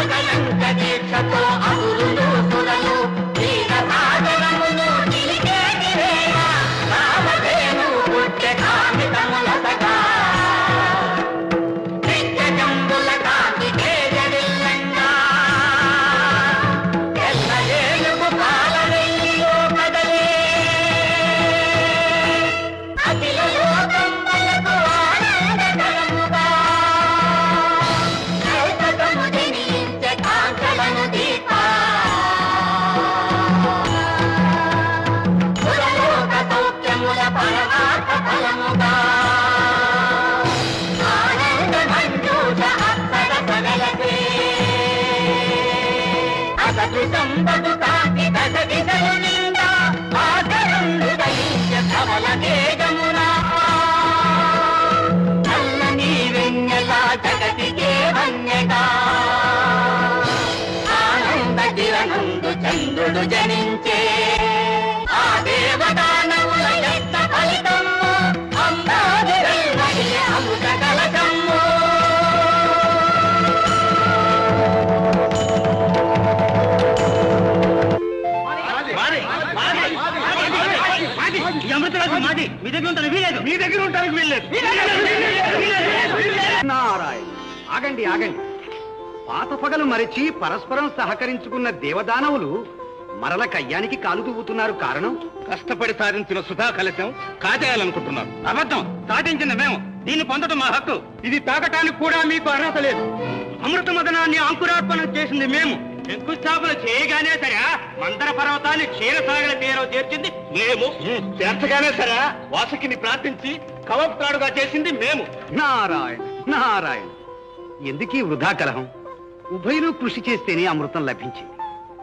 అగలంక దీక్షతో అసురులు సురలు వీర సాగరమును నిలిపేటి వేళ రామధేను పుట్టె కామితములసగా నిత్యజంబుల కాంతి తేజవిల్లంగా ఎల్ల ఏలుగు పాలనెల్లిలో కదలే అఖిల లోకంబలకు ఆనందకరముగా నైతకము జనించే కాంచలను దీప సురలోక సౌఖ్యముల పరమార్థ ఫలముగా ఆనంద మంజూష అప్సరస వెలసే అసకృతం బదు కాంతి దశ దిశలు నిండా ఆచరణు దయించ ధవల వేగమునా చల్లని వెన్నెలా జగతికే వన్యగా ఆనంద కిరణందు చంద్రుడు జనించే ఆ దేవదానవుల యత్న ఫలితము అంబాదిరల్మణి అమృత కలశము మాది మీ దగ్గర ఉంటాను వీలేదు మీ దగ్గర ఉంటానికి వీల్లేదు నారాయణ ఆగండి ఆగండి పాత పగలు మరిచి పరస్పరం సహకరించుకున్న దేవదానవులు మరల కయ్యానికి కాలు తూగుతున్నారు కారణం కష్టపడి సాధించిన సుధా కలశం కాజేయాలనుకుంటున్నారు అబద్ధం సాధించింది మేము దీన్ని పొందడం మా హక్కు ఇది తాగటానికి కూడా మీకు అర్హత లేదు అమృత మదనాన్ని అంకురార్పణం చేసింది మేము శంకుస్థాపన చేయగానే సరే మందర పర్వతాన్ని క్షీరసాగర తీరం చేర్చింది మేము చేర్చగానే సరే వాసుకిని ప్రార్థించి కవప్తాడుగా చేసింది మేము నారాయణ నారాయణ ఎందుకీ వృధా కలహం ఉభయులు కృషి చేస్తేనే అమృతం లభించింది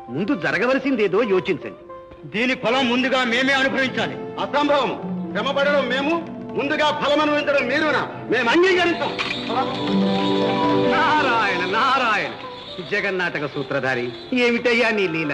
ముందు జరగవలసిందేదో యోచించండి దీని ఫలం ముందుగా మేమే అనుభవించాలి అసంభవం శ్రమపడడం మేము ముందుగా ఫలం అనుభవించడం మీరునా మేము అంగీకరిస్తాం నారాయణ నారాయణ జగన్నాటక సూత్రధారి ఏమిటయ్యా నీ లీల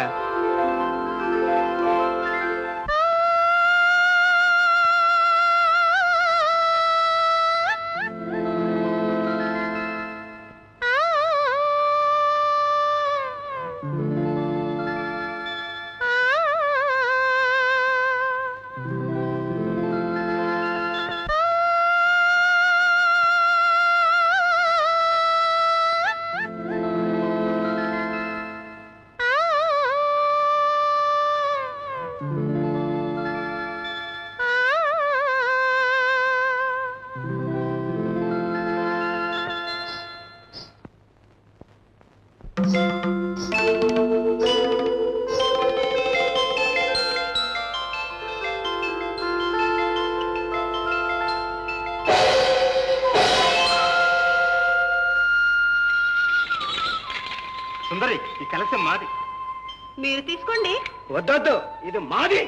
సుందరి ఈ కలశం మాది మీరు తీసుకోండి వద్దొద్దు ఇది మాది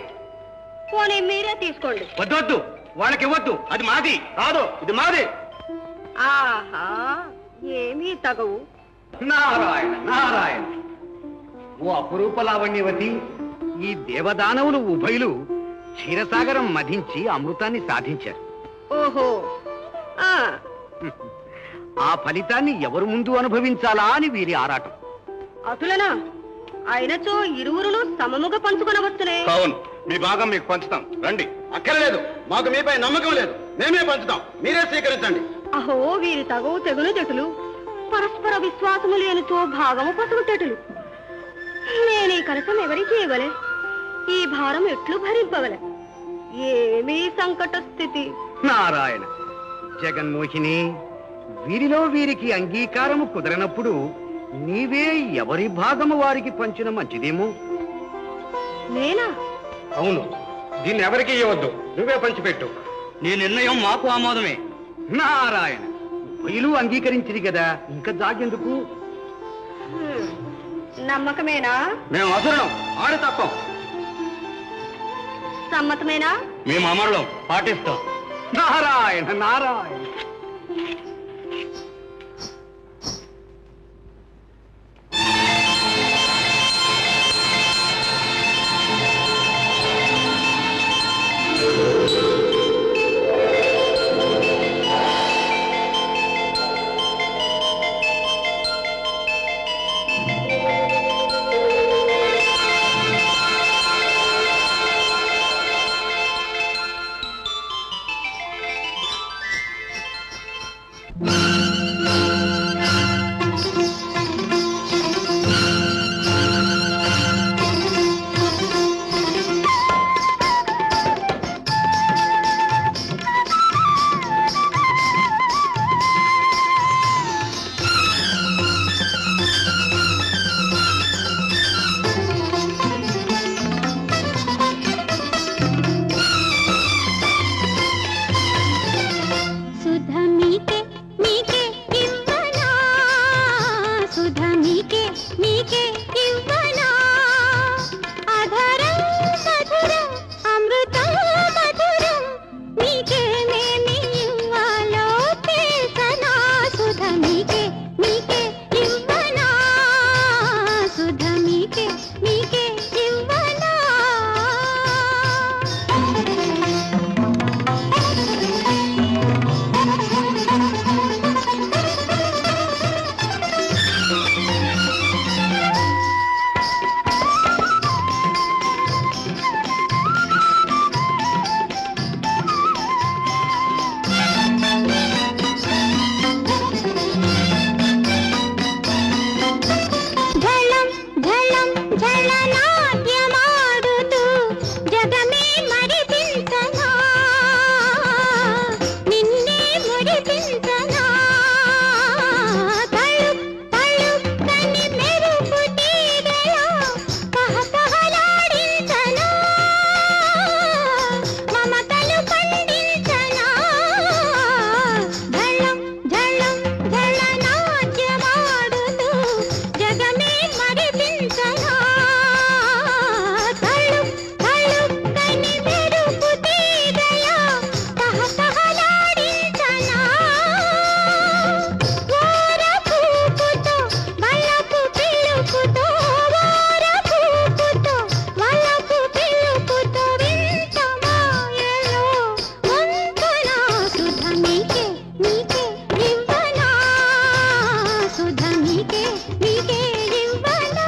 పోనీ మీరే తీసుకోండి వద్దొద్దు వాళ్ళకి ఇవ్వద్దు అది మాది కాదు ఇది మాది ఆహా ఏమీ తగవు నారాయణ నారాయణ ఓ అపురూప లావణ్యవతి ఈ దేవదానవులు ఉభయులు క్షీరసాగరం మధించి అమృతాన్ని సాధించారు ఓహో ఆ ఫలితాన్ని ఎవరు ముందు అనుభవించాలా అని వీరి ఆరాటం అతులనా అయినచో ఇరువురును సమముగా పంచుకొనవచ్చునే అవును మీ భాగం మీకు పంచుతాం రండి అక్కర్లేదు మాకు మీపై నమ్మకం లేదు మేమే పంచుతాం మీరే స్వీకరించండి అహో వీరి తగవు తెగులు జటులు పరస్పర విశ్వాసము లేనిచో భాగము పసుగు తెటులు నేనీ కలసం ఎవరికి ఇవ్వలే ఈ భారం ఎట్లు భరింపవలే ఏమీ సంకట స్థితి నారాయణ జగన్మోహిని వీరిలో వీరికి అంగీకారము కుదరనప్పుడు నీవే ఎవరి భాగము వారికి పంచిన మంచిదేమో నేనా అవును దీన్ని ఎవరికి ఇవ్వద్దు నువ్వే పంచిపెట్టు నీ నిర్ణయం మాకు ఆమోదమే నారాయణ ఉభయులు అంగీకరించింది కదా ఇంకా జాగెందుకు నమ్మకమేనా మేము అసురణం ఆడు తప్పం సమ్మతమేనా మేము అమరులం పాటిస్తాం నారాయణ నారాయణ నీకే ఇవ్వనా అధరం మధురం అమృతం మధురం నీకేమేమి ఇవ్వాలో తెలుసనా సుధ నీకే నీకే ఇవ్వనా సుధ నీకే నీకే ఇవ్వనా ఝళం ఝళం ఝళనాట్యమాడుతూ జగమే మరిపించనా నిన్నే మురిపించనా తళుక్ తళుక్కని మెరుపు తీగలా తహతహలాడించనా మమతలు పండించనా ఝళం ఝళం ఝళనాట్యమాడుతూ జగమే మరిపించనా తళుక్ తళుక్కని మెరుపు తీగలా తహతహలాడించనా ఓరపూపుతో వలపు పిలుపుతో ఓరపూపుతో వలపు పిలుపుతో వింత మాయలో ముందునా సుధ నీకే నీకే ఇవ్వనా సుధ నీకే నీకే ఇవ్వనా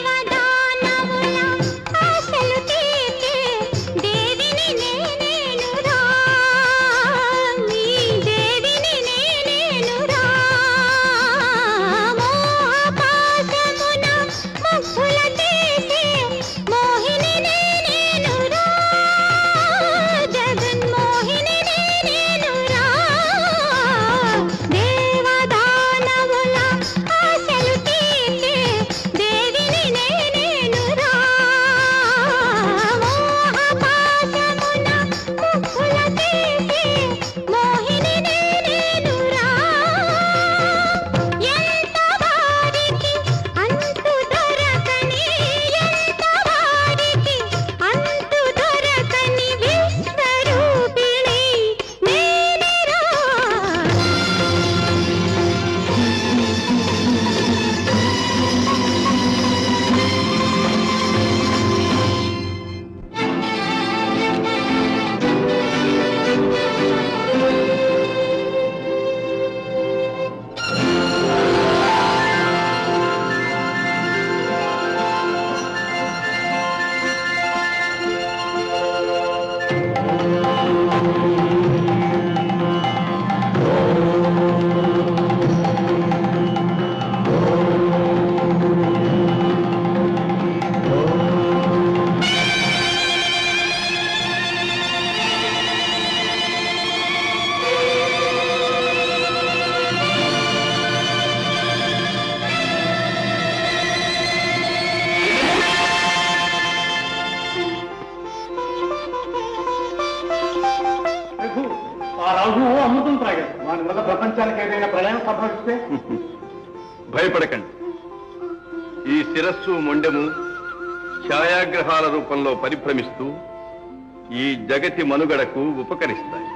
దేవదానవుల ఆశలు తీర్చే దేవిని నేనేనురా నీ దేవిని నేనేనురా మోహపాశమున ముగ్గుల చేసే మోహిని నేనేనురా జగన్మోహిని నేనేనురా దేవదానవుల ఆశలు తీర్చే దేవిని నేనేనురా మోహపాశమున ముగ్గుల చేసే మోహిని నేనేనురా ఎంత వారికి అంతు దొరకని ఎంత వారికి అంతు దొరకని విశ్వరూపిణి నేనేరా ఆ రాహు అమృతం త్రాగాడు వాని వల్ల ప్రపంచానికి ఏదైనా ప్రళయం సంభవిస్తే భయపడకండి. ఈ శిరస్సు మొండెము ఛాయాగ్రహాల రూపంలో పరిభ్రమిస్తూ ఈ జగతి మనుగడకు ఉపకరిస్తాయి.